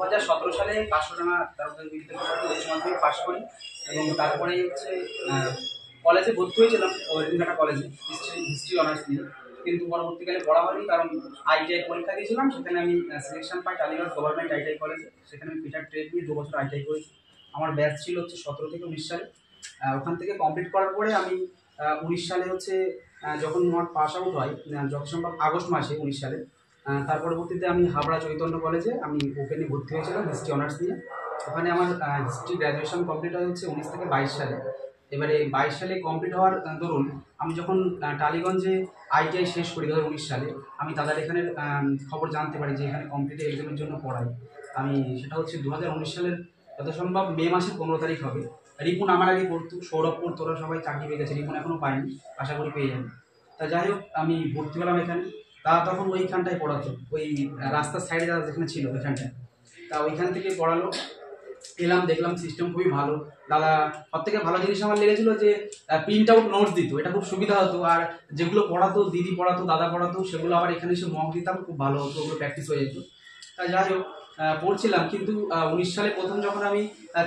2017 সালে কাশোডাঙ্গা তারপরে বিদ্যালয়ে উচ্চ মাধ্যমিক পাশ করি এবং তারপরে হচ্ছে কলেজে ভর্তি হয়েছিলাম রবীন্দ্রনাথ কলেজে হিস্ট্রি অনার্স নিয়ে। কিন্তু পরবর্তীকালে পড়া হয়নি, কারণ আইটিআই পরীক্ষা দিয়েছিলাম, সেখানে আমি সিলেকশন পাই টালিগঞ্জ গভর্নমেন্ট আইটিআই কলেজে। সেখানে আমি পিটার ট্রেড নিয়ে 2 বছর আইটিআই করেছি। আমার ব্যাচ ছিল হচ্ছে 17 থেকে 19 সালে। ওখান থেকে কমপ্লিট করার পরে আমি 19 সালে হচ্ছে যখন আমার পাস আউট হয় যত সম্ভব আগস্ট মাসে 19 সালে, তার পরবর্তীতে আমি হাবড়া চৈতন্য কলেজে আমি ওপেনে ভর্তি হয়েছিলাম হিস্ট্রি অনার্স নিয়ে। ওখানে আমার হিস্ট্রি গ্র্যাজুয়েশন কমপ্লিট হয় হচ্ছে 19 থেকে 22 সালে। এবারে 22 সালে কমপ্লিট হওয়ার দরুন আমি যখন টালিগঞ্জে আইটিআই শেষ করি 2019 সালে, আমি তাদের এখানের খবর জানতে পারি যে এখানে কম্পিটিটিভ এক্সামের জন্য পড়াই। আমি সেটা হচ্ছে 2019 সালের যত সম্ভব মে মাসের 15 তারিখ হবে। রিপুন আমার আগে পড়তো, সৌরভপুর তোরা সবাই চাকরি পেয়ে গেছে, রিপুন এখনও পায়নি, আশা করি পেয়ে যাবে। তা যাই হোক, আমি ভর্তি হলাম এখানে। তা তখন ওইখানটায় পড়াতো, ওই রাস্তার সাইডে যারা যেখানে ছিল ওইখানটায়। তা ওইখান থেকে পড়ালো, এলাম, দেখলাম সিস্টেম খুবই ভালো। দাদা সব থেকে ভালো জিনিস আমার লেগেছিল যে প্রিন্ট আউট নোটস দিত, এটা খুব সুবিধা হতো। আর যেগুলো পড়াতো, দিদি পড়াতো, দাদা পড়াতো, সেগুলো আবার এখানে এসে মক দিতাম, খুব ভালো হতো, ওগুলো প্র্যাকটিস হয়ে যেত। তা যাই হোক, পড়ছিলাম। কিন্তু 19 সালে প্রথম যখন আমি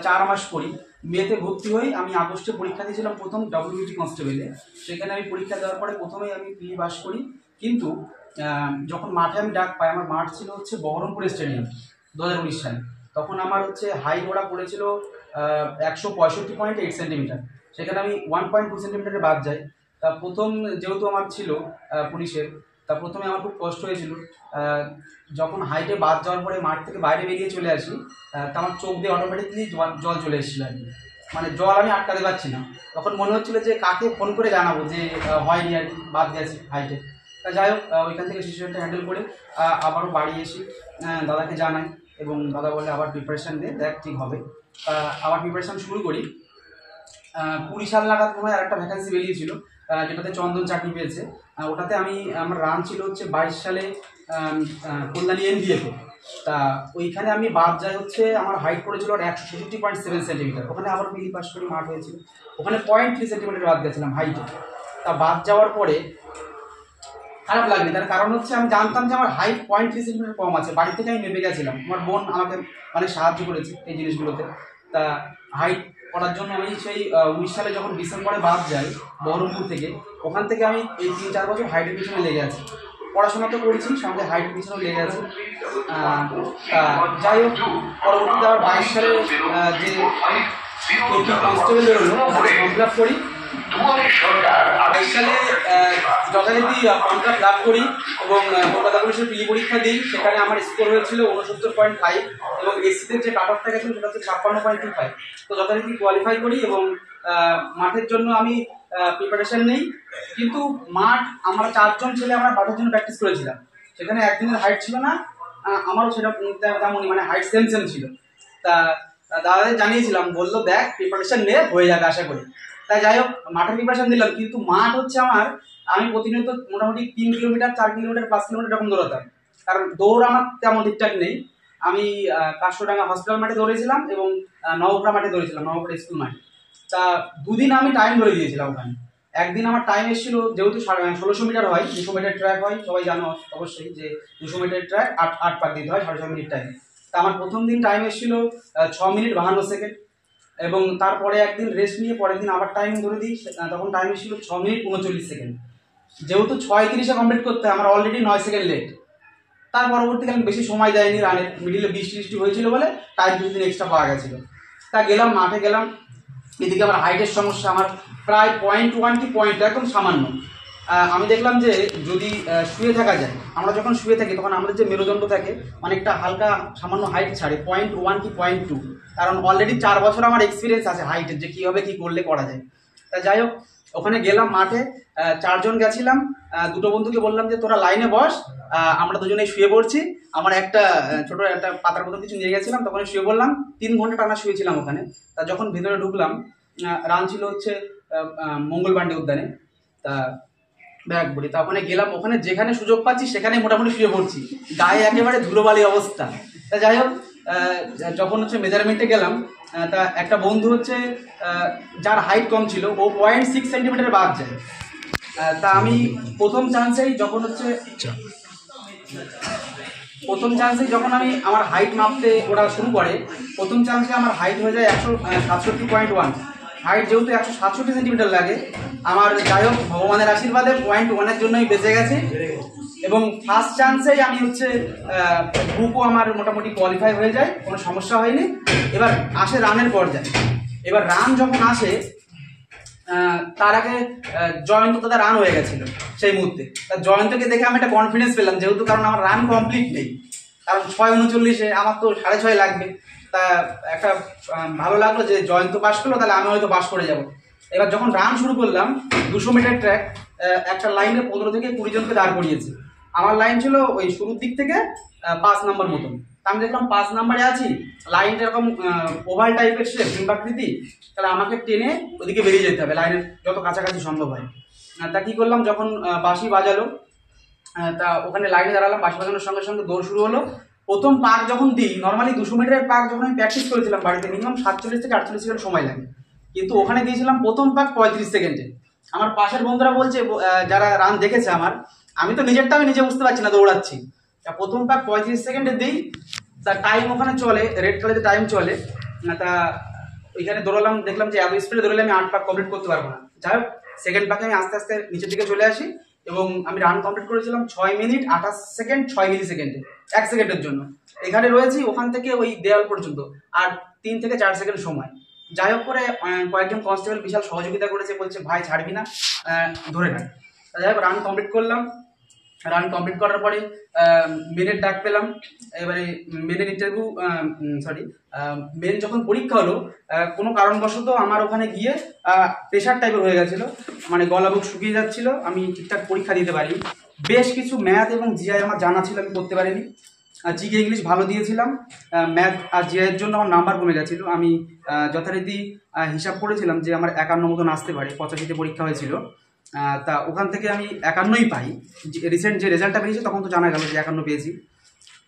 4 মাস পড়ি, মেতে ভর্তি হই, আমি আগস্টে পরীক্ষা দিয়েছিলাম প্রথম ডব্লিউবিটি কনস্টেবলে। সেখানে আমি পরীক্ষা দেওয়ার পরে প্রথমেই আমি প্রি পাস করি। কিন্তু যখন মাঠে আমি ডাক পাই, আমার মাঠ ছিল হচ্ছে বহরমপুর স্টেডিয়াম 2019 সালে। তখন আমার হচ্ছে হাইট ওরা পড়েছিল 165.8 সেন্টিমিটার। সেখানে আমি 1.2 সেন্টিমিটারে বাদ যাই। তা প্রথম যেহেতু আমার ছিল পুলিশের, তা প্রথমে আমার খুব কষ্ট হয়েছিল। যখন হাইটে বাদ যাওয়ার পরে মাঠ থেকে বাইরে বেরিয়ে চলে আসি, তা আমার চোখ দিয়ে অটোমেটিকলি জল চলে এসেছিল আর কি। মানে জল আমি আটকাতে পারছি না। তখন মনে হচ্ছিল যে কাকে ফোন করে জানাবো যে হয়নি আর কি, বাদ গেছে হাইটে। তা যাই হোক, ওইখান থেকে সিচুয়েশনটা হ্যান্ডেল করে আবারও বাড়ি এসি, দাদাকে জানাই এবং দাদা বলে আবার প্রিপারেশান দে, দেখ ঠিক হবে। আবার প্রিপারেশান শুরু করি। 20 সাল নাগাদ মনে হয় আরেকটা ভ্যাকেন্সি বেরিয়েছিল, যেটাতে চন্দন চাকরি পেয়েছে। ওটাতে আমার রান ছিল হচ্ছে 22 সালে কল্যাণী এনডিএফে। তা ওইখানে আমি বাদ যাই হচ্ছে, আমার হাইট পড়েছিল 166.7 সেন্টিমিটার। ওখানে আবার পিলি পাস করে মাঠ হয়েছিল, ওখানে 0.3 সেন্টিমিটার বাদ গেছিলাম হাইটে। তা বাদ যাওয়ার পরে খারাপ লাগবে, তার কারণ হচ্ছে আমি জানতাম যে আমার হাইট 0.3 সেন্টিমিটার কম আছে। বাড়ি থেকে আমি মেপে গেছিলাম, আমার বোন আমাকে মানে সাহায্য করেছে এই জিনিসগুলোতে। তা হাইট করার জন্য আমি সেই 19 সালে যখন ডিসেম্বরে বাদ যাই বহরমপুর থেকে, ওখান থেকে আমি এই 3-4 বছর হাইটের পিছনে লেগে আছি। পড়াশোনা তো করেছি, সঙ্গে হাইটের পিছনে লেগে আছে। যাই হোক, পরবর্তীতে আবার 22 সালে যে কনস্টেবল বেরোলো, ফর্ম ফিল আপ করি। 22 সালে যথারীতি ফর্ম ফিল আপ লাভ করি এবং কলকাতা পুলিশের প্রি পরীক্ষা দিই। সেখানে আমার স্কোর হয়েছিল 69.5 এবং এসসিতে যে কাট অফটা গেছিল সেটা হচ্ছে 56.25। তো যথারীতি কোয়ালিফাই করি এবং মাঠের জন্য আমি প্রিপারেশন নেই। কিন্তু মাঠ, আমরা 4 জন ছেলে আমরা মাঠের জন্য প্র্যাকটিস করেছিলাম। সেখানে একদিনের হাইট ছিল না, আমারও সেটা তেমনই, মানে হাইট সেম ছিল। তা দাদাদের জানিয়েছিলাম, বললো দেখ প্রিপারেশন নে, হয়ে যাবে আশা করি। তাই যাই হোক, মাঠের প্রিপারেশন দিলাম। কিন্তু মাঠ হচ্ছে আমি প্রতিনিয়ত মোটামুটি 3 কিলোমিটার 4 কিলোমিটার 5 কিলোমিটার এরকম দৌড়াতাম, কারণ দৌড় আমার তেমন ঠিকঠাক নেই। আমি কাশোডাঙ্গা হসপিটাল মাঠে দৌড়েছিলাম এবং নবপুরা মাঠে দৌড়েছিলাম, নবপুরা স্কুল মাঠে। তা 2 দিন আমি টাইম ধরে দিয়েছিলাম ওখানে। একদিন আমার টাইম এসেছিল, যেহেতু 1600 মিটার হয়, 200 মিটার ট্র্যাক হয়, সবাই জানো অবশ্যই যে 200 মিটার ট্র্যাক 8 পাক দিতে হয় 6.5 মিনিট টাইম। তা আমার প্রথম দিন টাইম এসেছিল 6 মিনিট 52 সেকেন্ড এবং তারপরে একদিন রেস্ট নিয়ে পরের দিন আবার টাইম ধরে দিই, তখন টাইম এসেছিল 6 মিনিট 39 সেকেন্ড। যেহেতু 6:30 কমপ্লিট করতে হয়, আমার অলরেডি 9 সেকেন্ড লেট। তার পরবর্তীকালে বেশি সময় দেয়নি রানের, মিডিলে বৃষ্টি হয়েছিল বলে টাইম 2 দিন এক্সট্রা পাওয়া গেছিলো। তা গেলাম, মাঠে গেলাম। এদিকে আমার হাইটের সমস্যা, আমার প্রায় 0.1 কি 0.2 একদম সামান্য। আমি দেখলাম যে যদি শুয়ে থাকা যায়, আমরা যখন শুয়ে থাকি তখন আমাদের যে মেরুদণ্ড থাকে অনেকটা হালকা সামান্য হাইট ছাড়ে 0.1 কি 0.2, কারণ অলরেডি 4 বছর আমার এক্সপিরিয়েন্স আছে হাইটের, যে কীভাবে কী করলে করা যায়। তা যাই হোক, ওখানে গেলাম মাঠে, 4 জন গেছিলাম। 2টো বন্ধুকে বললাম যে তোরা লাইনে বস, আমরা দুজনেই শুয়ে পড়ছি। আমার একটা ছোটো একটা পাতার মতো কিছু নিয়ে গেছিলাম, তখন শুয়ে পড়লাম। 3 ঘন্টা টানা শুয়েছিলাম ওখানে। তা যখন ভেতরে ঢুকলাম, রান ছিল হচ্ছে মঙ্গলপাণ্ডে উদ্যানে। তা ব্যাগ বলি, তা ওখানে গেলাম। ওখানে যেখানে সুযোগ পাচ্ছি সেখানে মোটামুটি শুয়ে পড়ছি, গায়ে একেবারে ধুলোবালি অবস্থা। তা যাই হোক, যখন হচ্ছে মেজারমেন্টে গেলাম, তা একটা বন্ধু হচ্ছে যার হাইট কম ছিল, ও 0.6 সেন্টিমিটার বাদ যায়। তা আমি প্রথম চান্সেই যখন হচ্ছে প্রথম চান্সে যখন আমি আমার হাইট মাপতে ওরা শুরু করে, প্রথম চান্সে আমার হাইট হয়ে যায় 167.1। হাইট যেহেতু 167 সেন্টিমিটার লাগে, আমার যাই হোক ভগবানের আশীর্বাদে 0.1-এর জন্যই বেঁচে গেছে। এবং ফার্স্ট চান্সেই আমি হচ্ছে গ্রুপও আমার মোটামুটি কোয়ালিফাই হয়ে যায়, কোনো সমস্যা হয়নি। এবার আসে রানের পর্যায়ে। এবার রান যখন আসে, তার আগে জয়ন্ত দাদা রান হয়ে গেছিল সেই মুহূর্তে। তা জয়ন্তকে দেখে আমি একটা কনফিডেন্স পেলাম, যেহেতু কারণ আমার রান কমপ্লিট নেই, কারণ 6:39, আমার তো 6:30 লাগবে। তা একটা ভালো লাগলো যে জয়ন্ত পাস করলো, তাহলে আমি হয়তো পাস করে যাব। এবার যখন রান শুরু করলাম, 200 মিটার ট্র্যাক, একটা লাইনে 15 থেকে 20 জনকে দাঁড় করিয়েছে। আমার লাইন ছিল ওই শুরুর দিক থেকে 5 নাম্বার মতন। আমি দেখলাম 5 নাম্বারে আছি, লাইনটা এরকম ওভাল টাইপের শেপ, ডিম্বাকৃতি, তাহলে আমাকে টেনে ওদিকে বেরিয়ে যেতে হবে, লাইনের যত কাছাকাছি সম্ভব হয়। তা কী করলাম, যখন বাঁশি বাজালো, তা ওখানে লাইনে দাঁড়ালাম, বাঁশি বাজানোর সঙ্গে সঙ্গে দৌড় শুরু হলো। প্রথম পাক যখন দিই, নর্মালি 200 মিটারের পাক যখন আমি প্র্যাকটিস করেছিলাম বাড়িতে, মিনিমাম 47 থেকে 48 সেকেন্ড সময় লাগে, কিন্তু ওখানে দিয়েছিলাম প্রথম পাক 35 সেকেন্ডে। আমার পাশের বন্ধুরা বলছে, যারা রান দেখেছে আমার, আমি তো নিজেরটা আমি নিজে বুঝতে পারছি না, দৌড়াচ্ছি। প্রথম পাক 35 সেকেন্ডে দিই, তার টাইম ওখানে চলে, রেড কালারে টাইম চলে। তা ওইখানে দৌড়ালাম, দেখলাম যে এত স্পিডে দৌড়ালে আমি 8 পাক কমপ্লিট করতে পারবো না। যাই হোক, সেকেন্ড পাকে আমি আস্তে আস্তে নিচের দিকে চলে আসি, এবং আমি রান কমপ্লিট করেছিলাম 6 মিনিট 28 সেকেন্ড 6 মিলি সেকেন্ডে, 1 সেকেন্ডের জন্য। এখানে রয়েছি, ওখান থেকে ওই দেওয়াল পর্যন্ত আর 3 থেকে 4 সেকেন্ড সময়। যাই হোক করে কয়েকজন কনস্টেবল বিশাল সহযোগিতা করেছে, বলছে ভাই ছাড়বি না, ধরে রাখ। যাই হোক, রান কমপ্লিট করলাম। রান কমপ্লিট করার পরে মেনের ডাক পেলাম। এবারে মেনের ইন্টারভিউ, মেন যখন পরীক্ষা হলো, কোনো কারণবশত আমার ওখানে গিয়ে প্রেশার টাইপের হয়ে গেছিলো, মানে গলা বুক শুকিয়ে যাচ্ছিলো, আমি ঠিকঠাক পরীক্ষা দিতে পারিনি। বেশ কিছু ম্যাথ এবং জিআই আমার জানা ছিল, আমি করতে পারিনি। জিকে ইংলিশ ভালো দিয়েছিলাম, ম্যাথ আর জিআইয়ের জন্য আমার নাম্বার কমে গেছিলো। আমি যথারীতি হিসাব করেছিলাম যে আমার 51 মতন আসতে পারে, 85-তে পরীক্ষা হয়েছিল। তা ওখান থেকে আমি 51ই পাই। রিসেন্ট যে রেজাল্টটা বেরিয়েছে তখন তো জানা গেল যে 51 পেয়েছি।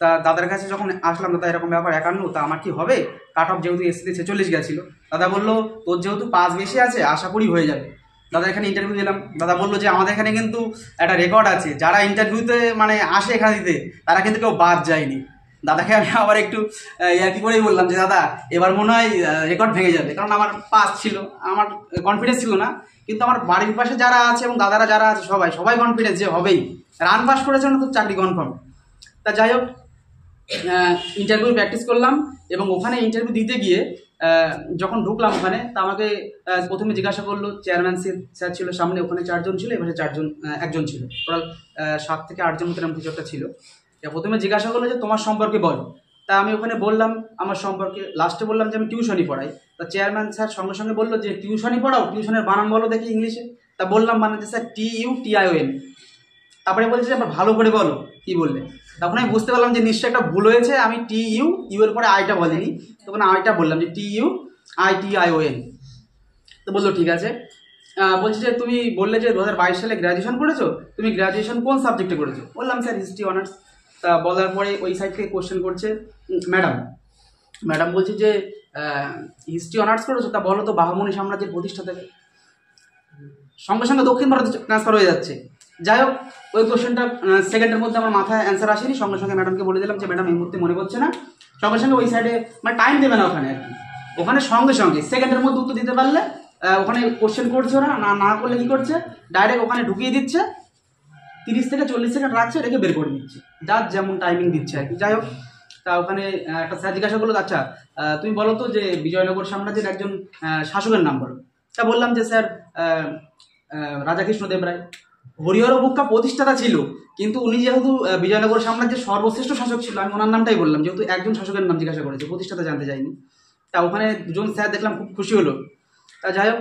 তা দাদার কাছে যখন আসলাম, দাদা এরকম ব্যাপার 51, তা আমার কি হবে, কাট অফ যেহেতু এসসিতে 46 গেছিলো, দাদা বললো তোর যেহেতু 5 বেশি আছে, আশা করি হয়ে যাবে। দাদা এখানে ইন্টারভিউ দিলাম, দাদা বললো যে আমাদের এখানে কিন্তু একটা রেকর্ড আছে, যারা ইন্টারভিউতে মানে আসে এখানে দিতে, তারা কিন্তু কেউ বাদ যায়নি। দাদাকে আমি আবার একটু ইয়ার্কি করেই বললাম যে দাদা এবার মনে হয় রেকর্ড ভেঙে যাবে, কারণ আমার পাস ছিল, আমার কনফিডেন্স ছিল না। কিন্তু আমার বাড়ির পাশে যারা আছে এবং দাদারা যারা আছে সবাই কনফিডেন্স যে হবেই, রান পাস করেছে না তো চাকরি কনফার্ম। তা যাই হোক, ইন্টারভিউ প্র্যাকটিস করলাম, এবং ওখানে ইন্টারভিউ দিতে গিয়ে যখন ঢুকলাম ওখানে, তা আমাকে প্রথমে জিজ্ঞাসা করলো, চেয়ারম্যান স্যার ছিল সামনে, ওখানে 4 জন ছিল, এবারে 1 জন ছিল, টোটাল 7 থেকে 8 জন মতো এরকম কিছু একটা ছিল। প্রথমে জিজ্ঞাসা করলো যে তোমার সম্পর্কে বলো। তা আমি ওখানে বললাম আমার সম্পর্কে, লাস্টে বললাম যে আমি টিউশনই পড়াই। তা চেয়ারম্যান স্যার সঙ্গে সঙ্গে বললো যে টিউশনই পড়াও, টিউশনের বানান বলো দেখি ইংলিশে। তা বললাম বানাতে স্যার TUTION। তারপরে বলছে যে ভালো করে বলো কি বললে। তখন আমি বুঝতে পারলাম যে নিশ্চয়ই একটা ভুল হয়েছে, আমি TU এর পরে আইটা বলিনি, তখন আইটা বললাম যে TUITION। তো বললো ঠিক আছে। বলছি যে তুমি বললে যে 2022 সালে গ্র্যাজুয়েশন করেছো, তুমি গ্র্যাজুয়েশন কোন সাবজেক্টে করেছো? বললাম স্যার হিস্ট্রি অনার্স। তা বলার পরে ওই সাইড থেকে কোশ্চেন করছে ম্যাডাম বলছে যে হিস্ট্রি অনার্স করেছো, তা বলো তো বাহামনি সাম্রাজ্যের প্রতিষ্ঠাতা কে? সঙ্গে সঙ্গে দক্ষিণ ভারতে ট্রান্সফার হয়ে যাচ্ছে। যাই হোক, ওই কোশ্চেনটা সেকেন্ডের মধ্যে আমার মাথায় অ্যান্সার আসেনি, সঙ্গে সঙ্গে ম্যাডামকে বলে দিলাম যে ম্যাডাম এই মুহূর্তে মনে পড়ছে না। সঙ্গে সঙ্গে ওই সাইডে মানে টাইম দেবে না ওখানে আর কি, ওখানে সঙ্গে সঙ্গে সেকেন্ডের মধ্যে উত্তর দিতে পারলে, ওখানে কোশ্চেন করছে ওরা, না করলে কী করছে, ডাইরেক্ট ওখানে ঢুকিয়ে দিচ্ছে, 30 থেকে 40 সেকেন্ড রাখছে, রেখে বের করে দিচ্ছে, যার যেমন টাইমিং দিচ্ছে আর কি। যাই হোক, তা ওখানে একটা স্যার জিজ্ঞাসা করলো, আচ্ছা তুমি বলো তো যে বিজয়নগর সাম্রাজ্যের একজন শাসকের নাম বলো। তা বললাম যে স্যার রাধাকৃষ্ণদেব রায়। হরিহর বুক্কা প্রতিষ্ঠাতা ছিল, কিন্তু উনি যেহেতু বিজয়নগর সাম্রাজ্যের সর্বশ্রেষ্ঠ শাসক ছিল, আমি ওনার নামটাই বললাম, যেহেতু একজন শাসকের নাম জিজ্ঞাসা করেছে, প্রতিষ্ঠাতা জানতে চাইনি। তা ওখানে দুজন স্যার দেখলাম খুব খুশি হলো। তা যাই হোক,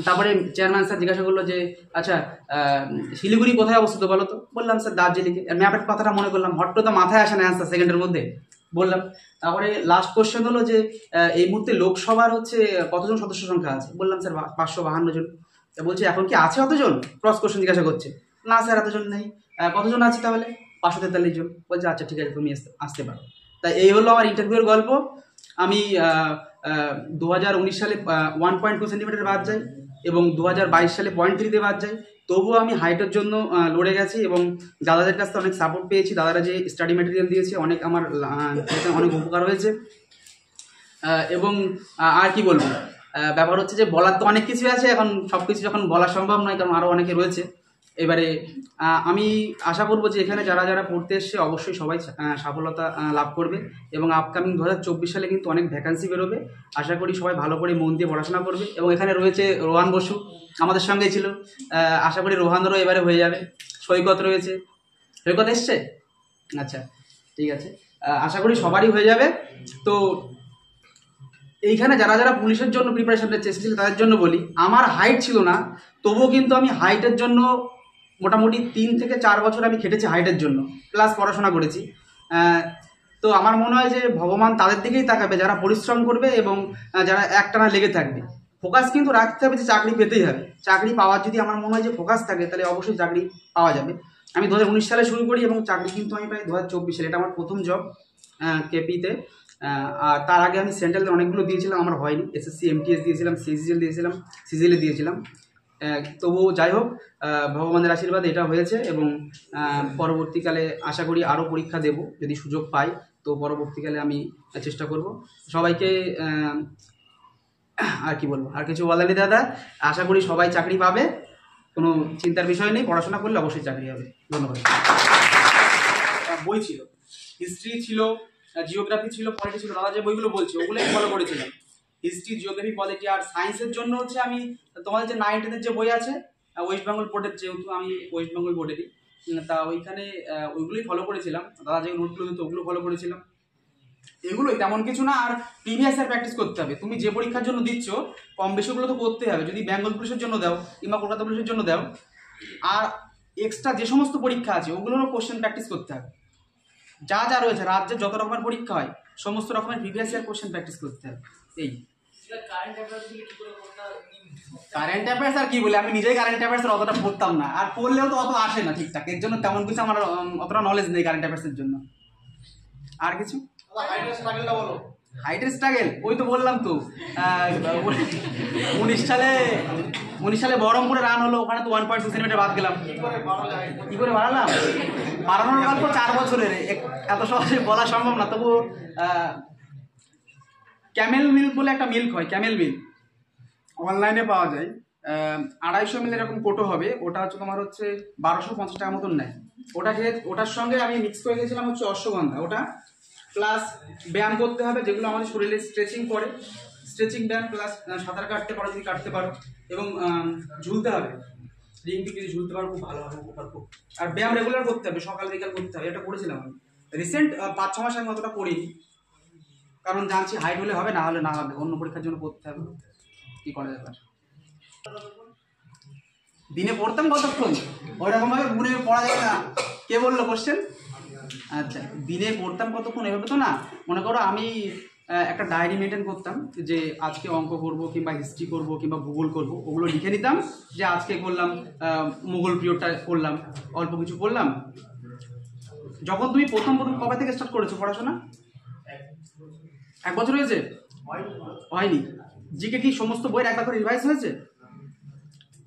তারপরে চেয়ারম্যান স্যার জিজ্ঞাসা করলো যে আচ্ছা শিলিগুড়ি কোথায় অবস্থিত বলো তো। বললাম স্যার দার্জিলিংয়ে। ম্যাপের কথাটা মনে করলাম, হট তো মাথায় আসে না অ্যান্সার সেকেন্ডের মধ্যে, বললাম। তারপরে লাস্ট কোশ্চেন হলো যে এই মুহূর্তে লোকসভার হচ্ছে কতজন সদস্য সংখ্যা আছে? বললাম স্যার 552 জন। বলছে এখন কি আছে অতজন? ক্রস কোশ্চেন জিজ্ঞাসা করছে। না স্যার এতজন নেই। কতজন আছে তাহলে? 543 জন। বলছে আচ্ছা ঠিক আছে, তুমি আসতে পারো। তাই এই হলো আমার ইন্টারভিউর গল্প। আমি 2019 সালে 1.2 সেন্টিমিটার বাদ যাই, এবং 2022 সালে 0.3 বাদ যাই, তবুও আমি হাইটের জন্য লড়ে গেছি এবং দাদাদের কাছ থেকে অনেক সাপোর্ট পেয়েছি। দাদারা যে স্টাডি ম্যাটেরিয়াল দিয়েছে অনেক আমার অনেক উপকার হয়েছে। এবং আর কি বলবো, ব্যাপার হচ্ছে যে বলার তো অনেক কিছু আছে, এখন সব কিছু যখন বলা সম্ভব নয় কারণ আরও অনেকে রয়েছে। এবারে আমি আশা করবো যে এখানে যারা যারা পড়তে এসছে অবশ্যই সবাই সফলতা লাভ করবে এবং আপকামিং 2024 সালে কিন্তু অনেক ভ্যাকান্সি বেরোবে। আশা করি সবাই ভালো করে মন দিয়ে পড়াশোনা করবে। এবং এখানে রয়েছে রোহান বসু, আমাদের সঙ্গে ছিল, আশা করি রোহানেরও এবারে হয়ে যাবে। সৈকত রয়েছে, সৈকত এসছে, আচ্ছা ঠিক আছে, আশা করি সবারই হয়ে যাবে। তো এইখানে যারা যারা পুলিশের জন্য প্রিপারেশন নিতে চেয়েছিল তাদের জন্য বলি, আমার হাইট ছিল না, তবুও কিন্তু আমি হাইটের জন্য মোটামুটি 3 থেকে 4 বছর আমি খেটেছি হাইটের জন্য, প্লাস পড়াশোনা করেছি। তো আমার মনে হয় যে ভগবান তাদের দিকেই তাকাবে যারা পরিশ্রম করবে এবং যারা একটানা লেগে থাকবে। ফোকাস কিন্তু রাখতে হবে যে চাকরি পেতেই হবে। চাকরি পাওয়ার যদি আমার মনে হয় যে ফোকাস থাকে তাহলে অবশ্যই চাকরি পাওয়া যাবে। আমি 2019 সালে শুরু করি এবং চাকরি কিন্তু আমি প্রায় 2024 সালে, এটা আমার প্রথম জব কেপিতে। আর তার আগে আমি সেন্ট্রালে অনেকগুলো দিয়েছিলাম, আমার হয়নি। এসএসসি এমটিএস দিয়েছিলাম, সিজিএল দিয়েছিলাম। তবুও যাই হোক, ভগবানের আশীর্বাদ এটা হয়েছে এবং পরবর্তীকালে আশা করি আরও পরীক্ষা দেব যদি সুযোগ পাই। তো পরবর্তীকালে আমি চেষ্টা করব। সবাইকে আর কি বলবো, আর কিছু বলার নেই দাদা। আশা করি সবাই চাকরি পাবে, কোনো চিন্তার বিষয় নেই। পড়াশোনা করলে অবশ্যই চাকরি হবে। ধন্যবাদ। বই ছিল, হিস্ট্রি ছিল, জিওগ্রাফি ছিল, পলিটি ছিল, দাদা যে বইগুলো বলছে ওগুলোই ফলো করেছিলাম। History, geography, polity. আর সায়েন্সের জন্য হচ্ছে আমি তোমাদের যে 9, 10-এর যে বই আছে ওয়েস্ট বেঙ্গল বোর্ডের, যেহেতু আমি ওয়েস্ট বেঙ্গল বোর্ডেরই, তা ওইখানে ওইগুলোই ফলো করেছিলাম। দাদা যে নোটগুলো দিত ওগুলো ফলো করেছিলাম। এগুলোই, তেমন কিছু না। আর প্রিভিয়াস ইয়ার প্র্যাকটিস করতে হবে। তুমি যে পরীক্ষার জন্য দিচ্ছ কম বেশিগুলো তো করতে হবে। যদি বেঙ্গল পুলিশের জন্য দাও কিংবা কলকাতা পুলিশের জন্য দাও, আর এক্সট্রা যে সমস্ত পরীক্ষা আছে ওগুলোরও কোশ্চেন প্র্যাকটিস করতে হবে। যা যা রয়েছে রাজ্যে যত রকমের পরীক্ষা হয় সমস্ত রকমের প্রিভিয়াস ইয়ার কোশ্চেন প্র্যাকটিস করতে হবে। এই কারেন্ট অ্যাফেয়ার্স আর কি বলে, আমি নিজেই কারেন্ট অ্যাফেয়ার্সের অতটা পড়তাম না, আর পড়লেও তো অত আসে না ঠিকঠাক, এর জন্য তেমন কিছু আমার অতটা নলেজ নেই কারেন্ট অ্যাফেয়ার্সের জন্য। আর কিছু হাইটের স্ট্রাগল, ওই তো বললাম তো 19 সালে বহরমপুরে রান হলো, ওখানে তো 1.2 সেন্টিমিটার বাদ গেলাম। কি করে বাড়ালাম? বাড়ানোর গল্প 4 বছরের, এত সহজে বলা সম্ভব না। তবু ক্যামেল মিল্ক বলে একটা মিল্ক হয়, ক্যামেল মিল্ক অনলাইনে পাওয়া যায়। 250 ml এরকম কোটো হবে, ওটা হচ্ছে তোমার হচ্ছে 1250 টাকা মতন নেয়। ওটার সঙ্গে আমি মিক্স করে দিয়েছিলাম হচ্ছে অশ্বগন্ধা, ওটা প্লাস ব্যায়াম করতে হবে যেগুলো আমাদের শরীরে স্ট্রেচিং করে, স্ট্রেচিং ব্যায়াম, প্লাস সাঁতার কাটতে পারো যদি কাটতে পারো, এবং ঝুলতে হবে, রিংটি যদি ঝুলতে পারো খুব ভালো হবে, উপকার খুব। আর ব্যায়াম রেগুলার করতে হবে, সকাল বিকাল করতে হবে। এটা করেছিলাম আমি রিসেন্ট 5-6 মাস আমি অতটা করিনি, কারণ জানছি হাইট হলে হবে, না হলে না হবে, অন্য পরীক্ষার জন্য করতে হবে। কি করা যাবে? দিনে পড়তাম কতক্ষণ? ওইরকমভাবে গুনে পড়া যায় না। কে বললো কোশ্চেন? আচ্ছা, দিনে পড়তাম কতক্ষণ এভাবে তো না। মনে করো আমি একটা ডায়েরি মেনটেন করতাম যে আজকে অঙ্ক করবো কিংবা হিস্ট্রি করবো কিংবা ভূগোল করবো, ওগুলো লিখে নিতাম যে আজকে করলাম মুঘল পিরিয়ডটা করলাম, অল্প কিছু করলাম। যখন তুমি প্রথম কবে থেকে স্টার্ট করেছো পড়াশোনা? 1 বছর হয়েছে? হয়নি। জিকে কি সমস্ত বইয়ের একবার করে রিভাইজ হয়েছে?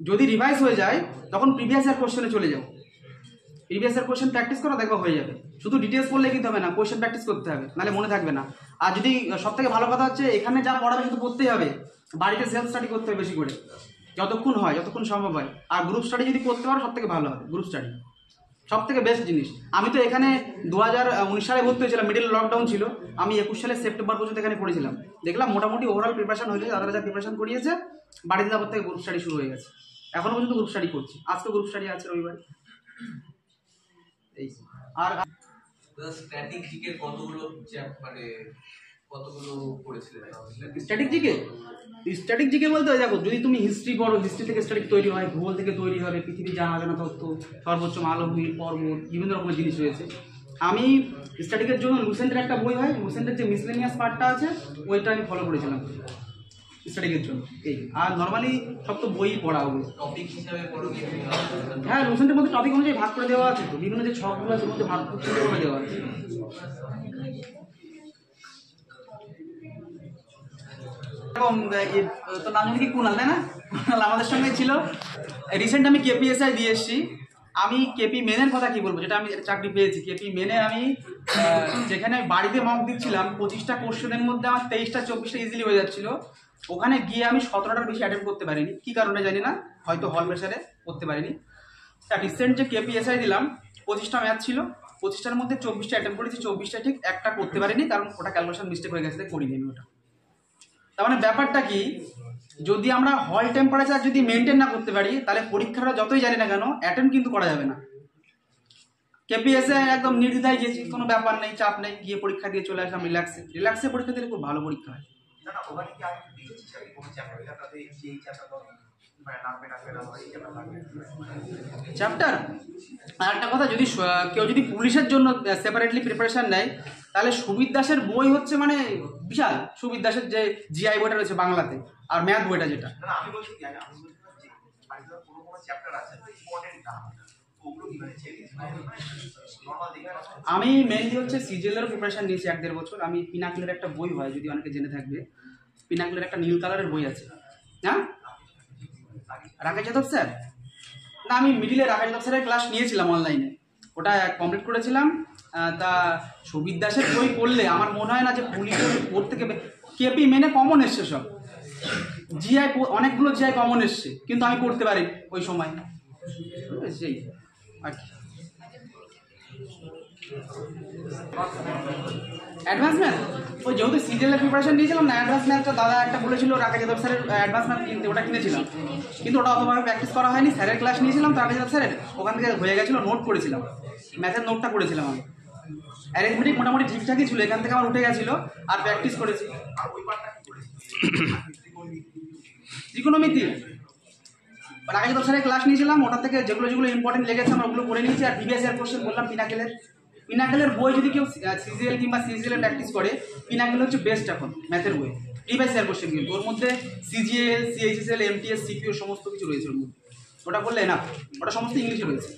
যদি রিভাইজ হয়ে যায় তখন প্রিভিয়াস ইয়ার কোশ্চেনে চলে যাও, প্রিভিয়াস ইয়ার কোশ্চেন প্র্যাকটিস করো, দেখবা হয়ে যাবে। শুধু ডিটেলস পড়লে কিন্তু হবে না, কোশ্চেন প্র্যাকটিস করতে হবে, নাহলে মনে থাকবে না। আর যদি সব থেকে ভালো কথা হচ্ছে এখানে যা পড়াবে শুধু পড়তেই হবে, বাড়িতে সেলফ স্টাডি করতে হবে বেশি করে, যতক্ষণ হয়, যতক্ষণ সম্ভব হয়। আর গ্রুপ স্টাডি যদি করতে পারো সব থেকে ভালো হবে, গ্রুপ স্টাডি সব থেকে বেস্ট জিনিস। আমি তো এখানে 2019 সালে ভর্তি হয়েছিলাম, মিডিল লকডাউন ছিল। আমি 21 সালে সেপ্টেম্বর পর্যন্ত এখানে পড়েছিলাম। দেখলাম মোটামুটি ওভারঅল প্রিপারেশন হয়েছে, যারা যা প্রিপারেশন করিয়েছে বাড়িতে যাওয়ার থেকে গ্রুপ স্টাডি শুরু হয়ে গেছে। এখনো পর্যন্ত গ্রুপ স্টাডি করছি, আজকে গ্রুপ স্টাডি আছে রবিবার। এই আর স্ট্যাটিক জিকে কতগুলো পড়েছিলেন? স্ট্যাটিক জিকে বলতে দেখো, যদি তুমি হিস্ট্রি পড়ো, হিস্ট্রি থেকে স্ট্যাটিক তৈরি হয়, ভূগোল থেকে তৈরি হবে, পৃথিবীর জানা জানা তথ্য, সর্বোচ্চ মালভূমি, পর্বত, বিভিন্ন রকমের জিনিস রয়েছে। আমি স্ট্যাটিকের জন্য লুসেন্টের একটা বই হয়, লুসেন্টের যে মিসলেনিয়াস পার্টটা আছে ওইটা আমি ফলো করেছিলাম স্টাডিংয়ের জন্য। এই আর নর্মালি সব তো বই পড়া, ওগুলো টপিক হিসাবে পড়ো? হ্যাঁ, লুসেন্টের মধ্যে টপিক অনুযায়ী ভাগ করে দেওয়া আছে, তো বিভিন্ন যে ছকগুলো আছে ওর মধ্যে ভাগ করে দেওয়া আছে। এরকম তোর নাম জানি কি কুনাল, তাই না? অরিজিনাল আমাদের সঙ্গে ছিল। রিসেন্ট আমি কেপিএসআই দিয়ে এসেছি। আমি কেপি মেনের কথা কি বলবো, যেটা আমি চাকরি পেয়েছি কেপি মেনে। আমি যেখানে বাড়িতে মক দিচ্ছিলাম 25টা কোশ্চেনের মধ্যে আমার 23টা 24টা ইজিলি হয়ে যাচ্ছিলো, ওখানে গিয়ে আমি 17টার বেশি অ্যাটেম্প করতে পারিনি। কী কারণে জানি না, হয়তো হল প্রেশারে করতে পারিনি। তা রিসেন্ট যে কেপিএসআই দিলাম 25টা ম্যাথ ছিল, 25টার মধ্যে 24টা অ্যাটেম্প করেছি, 24টা ঠিক একটা করতে পারিনি, কারণ ওটা ক্যালকুলেশন মিস্টেক হয়ে গেছে, করিনি আমি ওটা। তার মানে ব্যাপারটা কি, যদি আমরা হল টেম্পারেচার যদি মেনটেন না করতে পারি, তাহলে পরীক্ষাটা যতই জানি না কেন অ্যাটেম্প কিন্তু করা যাবে না। কেপিএসআই একদম নির্দ্বিধায় গিয়েছি, কোনো ব্যাপার নেই, চাপ নেই, গিয়ে পরীক্ষা দিয়ে চলে আসলাম রিল্যাক্সে পরীক্ষা দিলে খুব ভালো পরীক্ষা হয়। চ্যাপ্টার আর একটা কথা, যদি কেউ যদি পুলিশের জন্য সেপারেটলি প্রিপারেশন নেয়, তাহলে সুবির দাসের বই হচ্ছে মানে বিশাল। সুবির দাসের যে জিআই বইটা রয়েছে বাংলাতে, আর ম্যাথ বইটা যেটা, আমি মেনলি হচ্ছে সিজিএলের প্রিপারেশন নিয়েছি 1-1.5 বছর। আমি পিনাকলের একটা বই হয়, যদি অনেকে জেনে থাকবে, পিনাকলের একটা নীল কালারের বই আছে। হ্যাঁ, রাকেশ যাদব স্যার না, আমি মিডিলে রাকেশ যাদব স্যারের ক্লাস নিয়েছিলাম অনলাইনে, ওটা কমপ্লিট করেছিলাম। তা সুবির দাসের বই পড়লে আমার মনে হয় না যে পুলিশের পড়তে কেপি মেনে কমন এসছে সব, জিআই অনেকগুলো জিআই কমন এসছে, কিন্তু আমি করতে পারি ওই সময়, সেই আর কি। অ্যাডভান্স ম্যাথ ওই যেহেতু সিজিএলের প্রিপারেশন নিয়েছিলাম না, অ্যাডভান্স ম্যাথটা দাদা একটা বলেছিল রাকেশ যাদব স্যারের অ্যাডভান্স ম্যাথ কিনতে, ওটা কিনেছিলাম, কিন্তু ওটা অতভাবে প্র্যাকটিস করা হয়নি। স্যারের ক্লাস নিয়েছিলাম তো রাকেশ যাদব স্যারের, ওখান থেকে হয়ে গেছিলো, নোট করেছিলাম, ম্যাথের নোটটা করেছিলাম আমি। অ্যারেঞ্জমেন্ট মোটামুটি ঠিকঠাকই ছিল, এখান থেকে আমার উঠে গেছিলো, আর প্র্যাকটিস করেছি। ত্রিকোণমিতি রাকেশ যাদব স্যারের ক্লাস নিয়েছিলাম, ওটা থেকে যেগুলো যেগুলো ইম্পর্টেন্ট লেগেছে আমরা ওগুলো করে নিয়েছি। আর প্রিভিয়াস ইয়ার কোশ্চেন বললাম পিনাকেলের বই, যদি কেউ সিজিএল কিংবা সিজিএল প্র্যাকটিস করে, পিনাকেল হচ্ছে বেস্ট এখন ম্যাথের বই। প্রিভিয়াস ইয়ার কোশ্চেন কিন্তু ওর মধ্যে সিজিএল, সিএইচএসএল, এমটিএস, সিপিও সমস্ত কিছু রয়েছে ওর মধ্যে, ওটা করলে না, ওটা সমস্ত ইংলিশে রয়েছে।